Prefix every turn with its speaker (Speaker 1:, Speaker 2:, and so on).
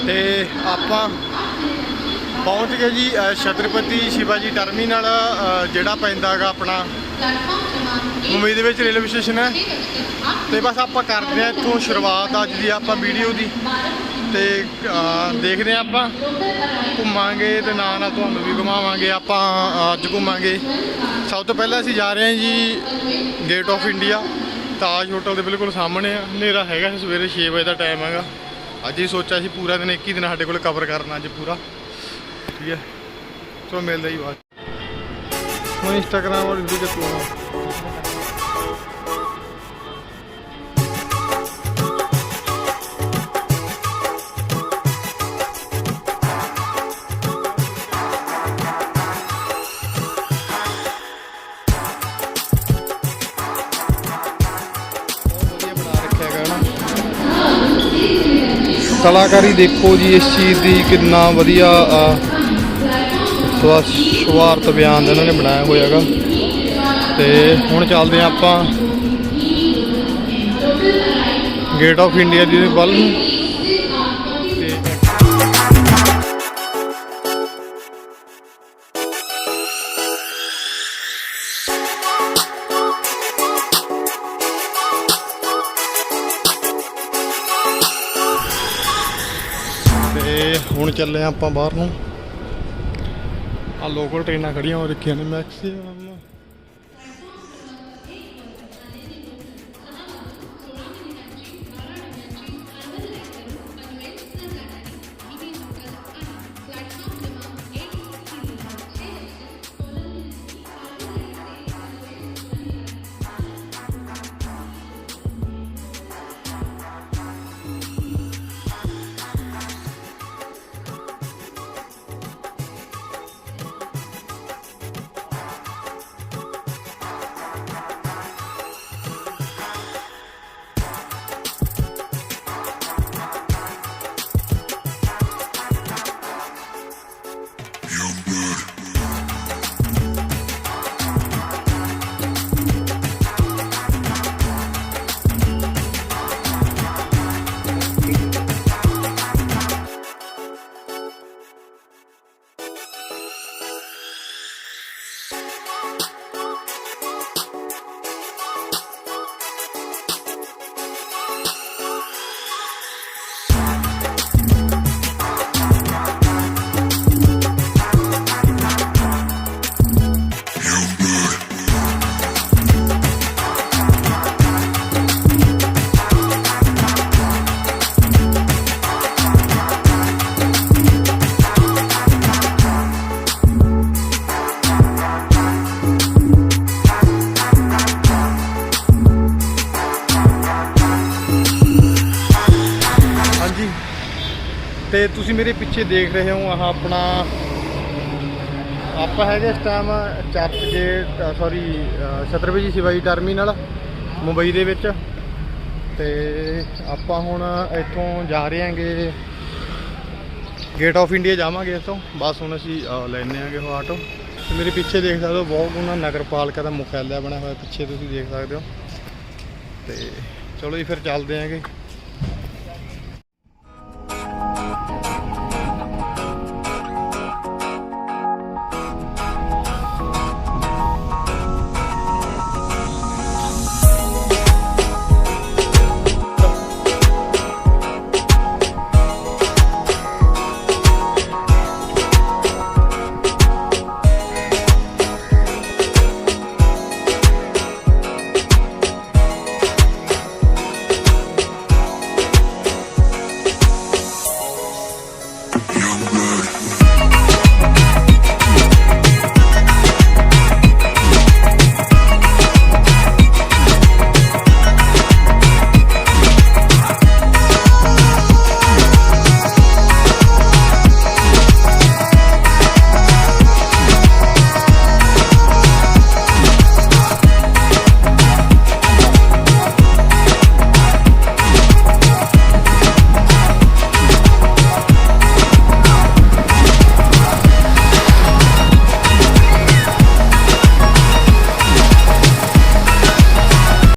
Speaker 1: ਤੇ ਆਪਾਂ पहुँच गए जी छत्रपति शिवाजी टर्मिनल जोड़ा पैंदा गा अपना मुंबई दे विच रेलवे स्टेशन है। तो बस आप करते हैं इतों शुरुआत अज की आप वीडियो की। तो देखते हैं आप घूमांगे तो ना तुहानूं भी घुमावांगे। आप अज घूमांगे सब तो पहले असीं जा रहे हैं जी gate of India, Taj hotel के बिल्कुल सामने। हनेरा है सवेरे 6 बजे का टाइम है। अज ही सोचा सी पूरा दिन एक ही दिन साडे कोल कवर करना अज पूरा, ठीक है। चलो मिलते ही बात हूँ इंस्टाग्राम और वीडियो कलाकारी देखो जी इस चीज़ की कितना वधिया स्वार्थ बयान इन्होंने बनाया हुआ है। तो हुण चलते हैं आप गेट ऑफ इंडिया की वल। हुण चले आप बाहर नूं। आ लोकल ट्रेनां खड़ियां हो रखियां ने मैक्सीमम। तो तुसी मेरे पीछे देख रहे हो आह अपना आप है इस time church gate sorry Chhatrapati Shivaji terminal Mumbai दे विच। ते आप हुण इत्थों जा रहे हैं गेट ऑफ इंडिया जावांगे इतों। बस हुण असीं लैने आगे वो आटो। मेरे पीछे देख सकते हो बहुत नगर पालिका का मुख्यालय बना हुआ पीछे तुसीं देख सकते हो। तो चलो जी फिर चलते हैं।